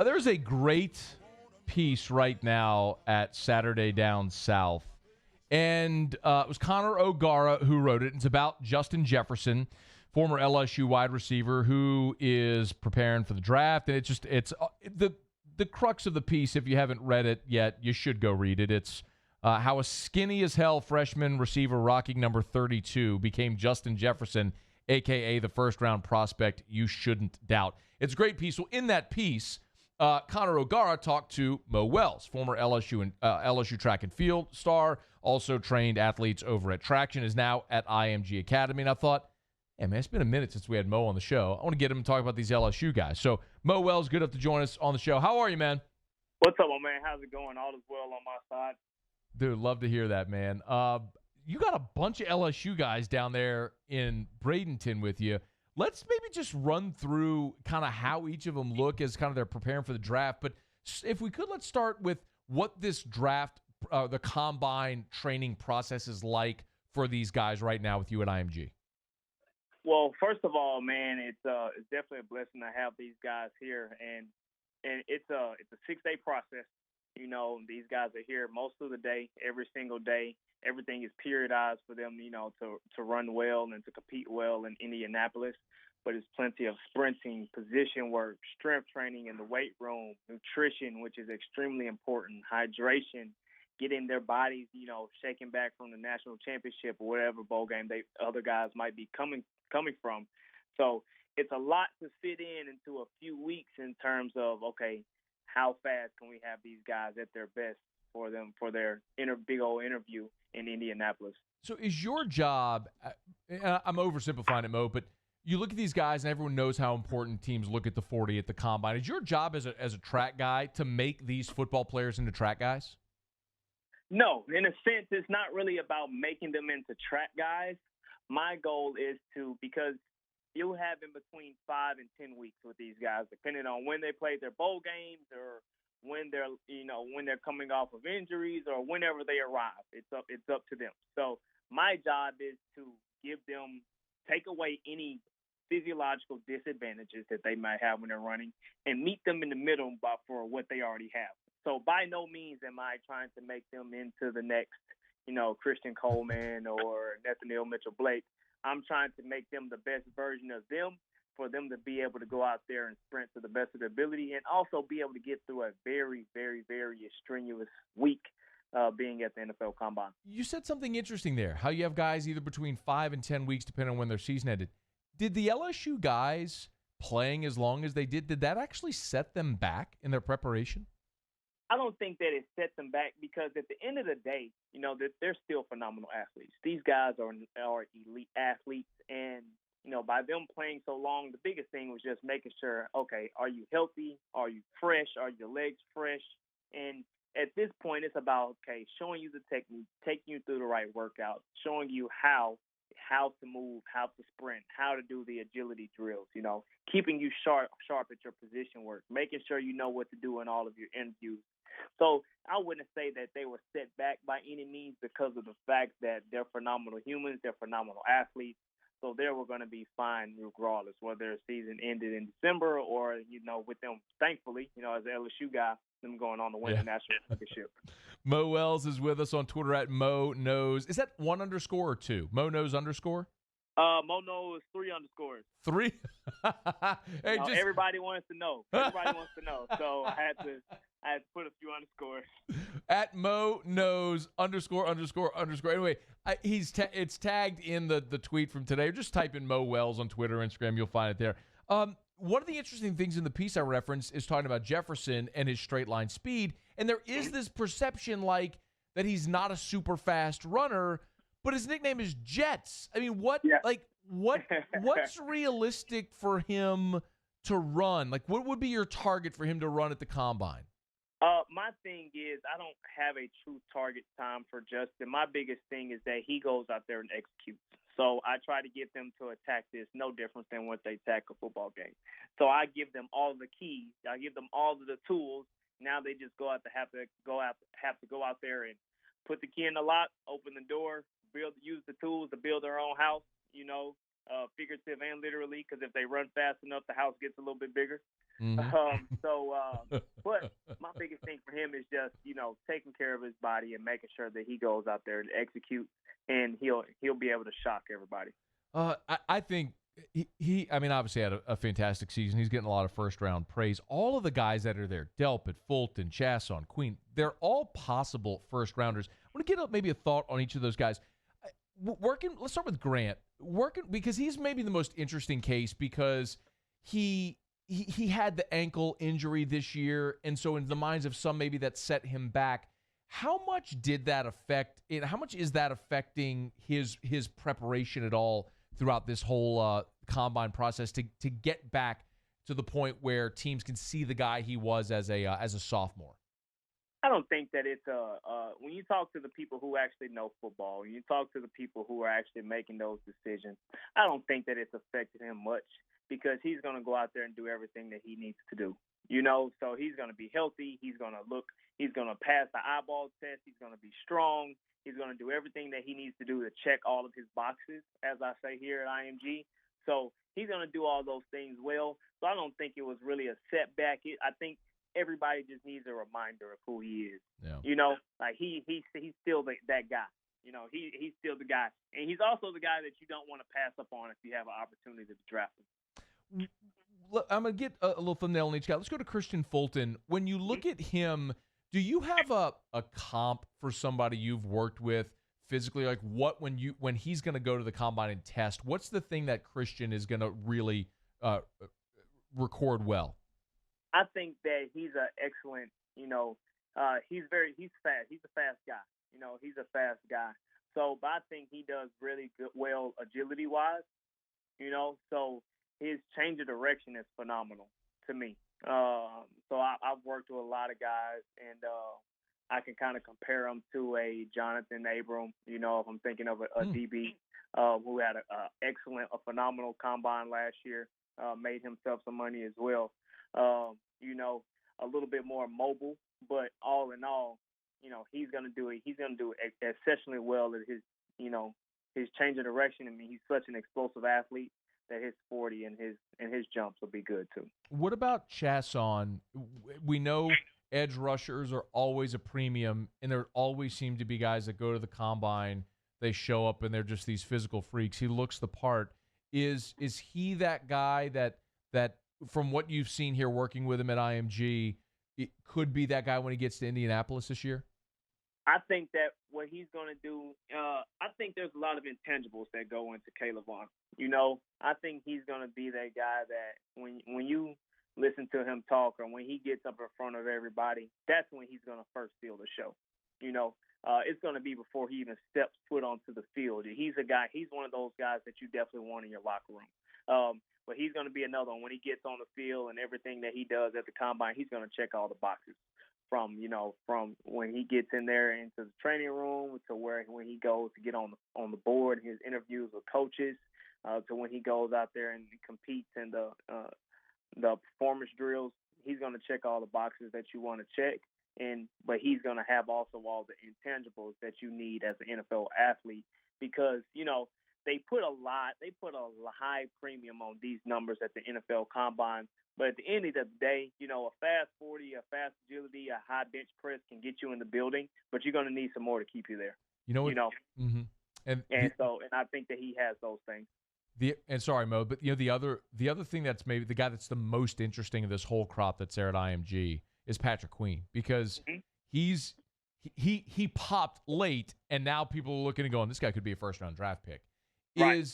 There's a great piece right now at Saturday Down South, and it was Connor O'Gara who wrote it. It's about Justin Jefferson, former LSU wide receiver who is preparing for the draft, and it's the crux of the piece. If you haven't read it yet, you should go read it. It's how a skinny as hell freshman receiver rocking number 32 became Justin Jefferson, a.k.a. the first-round prospect you shouldn't doubt. It's a great piece. Well, in that piece, Connor O'Gara talked to Mo Wells, former LSU track and field star, also trained athletes over at Traction, is now at IMG Academy. And I thought, hey, man, it's been a minute since we had Mo on the show. I want to get him to talk about these LSU guys. So, Mo Wells, good enough to join us on the show. How are you, man? What's up, my man? How's it going? All is well on my side. Dude, love to hear that, man. You got a bunch of LSU guys down there in Bradenton with you. Let's maybe just run through kind of how each of them look as kind of they're preparing for the draft. But if we could, let's start with what this draft, the combine training process is like for these guys right now with you at IMG. Well, first of all, man, it's definitely a blessing to have these guys here, and it's a 6-day process. You know, these guys are here most of the day, every single day. Everything is periodized for them, you know, to run well and to compete well in Indianapolis. But it's plenty of sprinting, position work, strength training in the weight room, nutrition, which is extremely important, hydration, getting their bodies, you know, shaken back from the national championship or whatever bowl game other guys might be coming from. So it's a lot to fit into a few weeks in terms of, okay, how fast can we have these guys at their best for them for their big old interview in Indianapolis. So is your job, I'm oversimplifying it, Mo, but you look at these guys and everyone knows how important teams look at the 40 at the combine. Is your job as a track guy to make these football players into track guys? No, in a sense, it's not really about making them into track guys. My goal is because you'll have in between 5 and 10 weeks with these guys, depending on when they play their bowl games or when they're coming off of injuries or whenever they arrive. It's up to them. So my job is to take away any physiological disadvantages that they might have when they're running and meet them in the middle for what they already have. So by no means am I trying to make them into the next, Christian Coleman or Nathaniel Mitchell-Blake. I'm trying to make them the best version of them, for them to be able to go out there and sprint to the best of their ability and also be able to get through a very, very, very strenuous week being at the NFL Combine. You said something interesting there, how you have guys either between 5 and 10 weeks, depending on when their season ended. Did the LSU guys playing as long as they did that actually set them back in their preparation? I don't think that it set them back because at the end of the day, they're still phenomenal athletes. These guys are elite athletes, and by them playing so long, the biggest thing was just making sure, okay, are you healthy? Are you fresh? Are your legs fresh? And at this point, it's about, okay, showing you the technique, taking you through the right workout, showing you how to move, how to sprint, how to do the agility drills, keeping you sharp at your position work, making sure you know what to do in all of your interviews. So I wouldn't say that they were set back by any means because of the fact that they're phenomenal humans, they're phenomenal athletes. So they were going to be fine regardless, whether their season ended in December or, with them, thankfully, as an LSU guy, them going on to win the national championship. Mo Wells is with us on Twitter at Mo Knows. Is that 1 underscore or 2? Mo Knows underscore? Mo Knows 3 underscores. 3? Hey, everybody wants to know. Everybody wants to know. So I had to put a few underscores. At Mo Knows underscore. Anyway, it's tagged in the tweet from today. Just type in Mo Wells on Twitter, Instagram. You'll find it there. One of the interesting things in the piece I referenced is talking about Jefferson and his straight line speed. And there is this perception that he's not a super fast runner, but his nickname is Jets. I mean, what's realistic for him to run? What would be your target for him to run at the combine? My thing is I don't have a true target time for Justin. My biggest thing is that he goes out there and executes. So I try to get them to attack this no different than what they attack a football game. So I give them all the keys. I give them all of the tools. Now they just have to go out there and put the key in the lock, open the door, use the tools to build their own house, figurative and literally, because if they run fast enough, the house gets a little bit bigger. Mm-hmm. But my biggest thing for him is just, taking care of his body and making sure that he goes out there and execute, and he'll be able to shock everybody. I think I mean, obviously had a fantastic season. He's getting a lot of first-round praise. All of the guys that are there, Delpit, Fulton, Chasson, Queen, they're all possible first-rounders. I want to get maybe a thought on each of those guys. Let's start with Grant. Because he's maybe the most interesting case because he had the ankle injury this year, and so in the minds of some, maybe that set him back. How much did that affect it? How much is that affecting his preparation at all throughout this whole combine process to get back to the point where teams can see the guy he was as a sophomore? I don't think that it's when you talk to the people who actually know football, when you talk to the people who are actually making those decisions, I don't think that it's affected him much because he's going to go out there and do everything that he needs to do. So he's going to be healthy. He's going to pass the eyeball test. He's going to be strong. He's going to do everything that he needs to do to check all of his boxes, as I say here at IMG. So he's going to do all those things well. So I don't think it was really a setback. I think everybody just needs a reminder of who he is. Yeah. He's still that guy. He's still the guy. And he's also the guy that you don't want to pass up on if you have an opportunity to draft him. I'm going to get a little thumbnail on each guy. Let's go to Christian Fulton. When you look at him, do you have a comp for somebody you've worked with physically? Like when he's going to go to the combine and test, what's the thing that Christian is going to really record well? I think that he's an excellent, he's fast. He's a fast guy. He's a fast guy. So, but I think he does really well agility-wise, so his change of direction is phenomenal to me. So I've worked with a lot of guys, and I can kind of compare him to a Jonathan Abrams, if I'm thinking of a DB who had a phenomenal combine last year, made himself some money as well. A little bit more mobile, but all in all, he's going to do it. He's going to do it exceptionally well at his change of direction. I mean, he's such an explosive athlete that his 40 and his jumps will be good too. What about Chasson? We know edge rushers are always a premium, and there always seem to be guys that go to the combine, they show up, and they're just these physical freaks. He looks the part. Is he that guy that from what you've seen here working with him at IMG, it could be that guy when he gets to Indianapolis this year? I think that what he's going to do, I think there's a lot of intangibles that go into Caleb Vaughn. I think he's going to be that guy that when you listen to him talk or when he gets up in front of everybody, that's when he's going to first steal the show. It's going to be before he even steps foot onto the field. He's one of those guys that you definitely want in your locker room. But he's going to be another one. When he gets on the field and everything that he does at the combine, he's going to check all the boxes from when he gets in there into the training room to when he goes to get on the board, his interviews with coaches, to when he goes out there and competes in the performance drills. He's going to check all the boxes that you want to check. But he's going to have also all the intangibles that you need as an NFL athlete because, they put a high premium on these numbers at the NFL Combine. But at the end of the day, a fast 40, a fast agility, a high bench press can get you in the building, but you're going to need some more to keep you there. Mm-hmm. And I think that he has those things. Sorry, Mo, but the other thing that's maybe the guy that's the most interesting of this whole crop that's there at IMG is Patrick Queen because he popped late, and now people are looking and going, this guy could be a first-round draft pick. Right.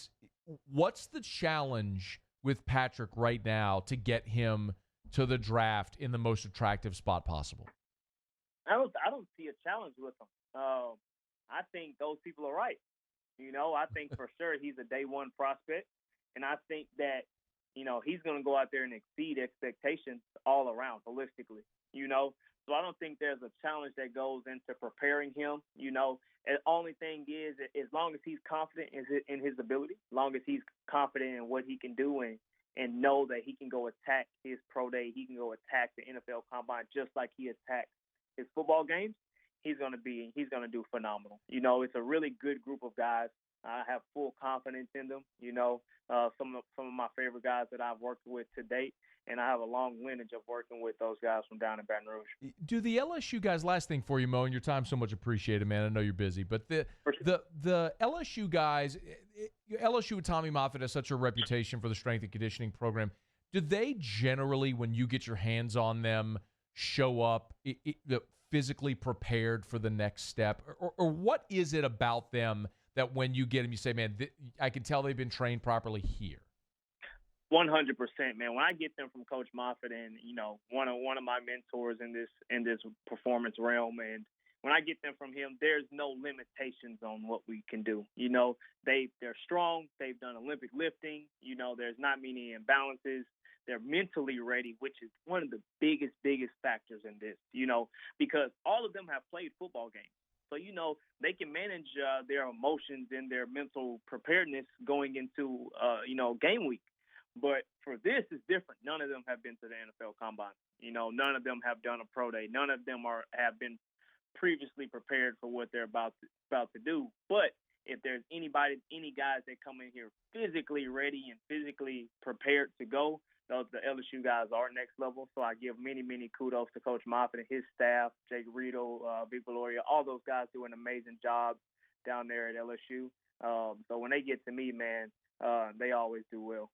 What's the challenge with Patrick right now to get him to the draft in the most attractive spot possible? I don't see a challenge with him. I think those people are right. I think for sure he's a day one prospect, and I think that he's going to go out there and exceed expectations all around holistically. So I don't think there's a challenge that goes into preparing him. The only thing is, as long as he's confident in his ability, as long as he's confident in what he can do and know that he can go attack his pro day, he can go attack the NFL Combine just like he attacks his football games, he's going to do phenomenal. It's a really good group of guys. I have full confidence in them. Some of my favorite guys that I've worked with to date. and I have a long lineage of working with those guys from down in Baton Rouge. Do the LSU guys, last thing for you, Mo, and your time's so much appreciated, man. I know you're busy, but the LSU guys, LSU with Tommy Moffitt has such a reputation for the strength and conditioning program. Do they generally, when you get your hands on them, show up physically prepared for the next step? Or what is it about them that when you get them, you say, man, I can tell they've been trained properly here? 100%, man. When I get them from Coach Moffitt and, one of my mentors in this performance realm, and when I get them from him, there's no limitations on what we can do. They're strong. They've done Olympic lifting. There's not many imbalances. They're mentally ready, which is one of the biggest factors in this, because all of them have played football games. So, they can manage their emotions and their mental preparedness going into, game week. But for this, it's different. None of them have been to the NFL Combine. None of them have done a pro day. None of them have been previously prepared for what they're about to do. But if there's any guys that come in here physically ready and physically prepared to go, the LSU guys are next level. So I give many, many kudos to Coach Moffitt and his staff, Jake Riedel, Big Valoria. All those guys do an amazing job down there at LSU. So when they get to me, man, they always do well.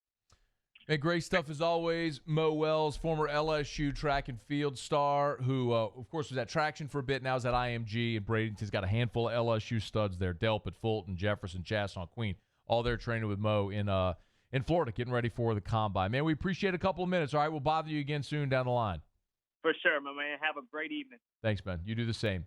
Hey, great stuff as always. Mo Wells, former LSU track and field star, who, of course, was at Traction for a bit. Now is at IMG, and Bradenton's got a handful of LSU studs there. Delpit, Fulton, Jefferson, Chasson, Queen. All there training with Mo in Florida, getting ready for the Combine. Man, we appreciate a couple of minutes. All right, we'll bother you again soon down the line. For sure, my man. Have a great evening. Thanks, man. You do the same.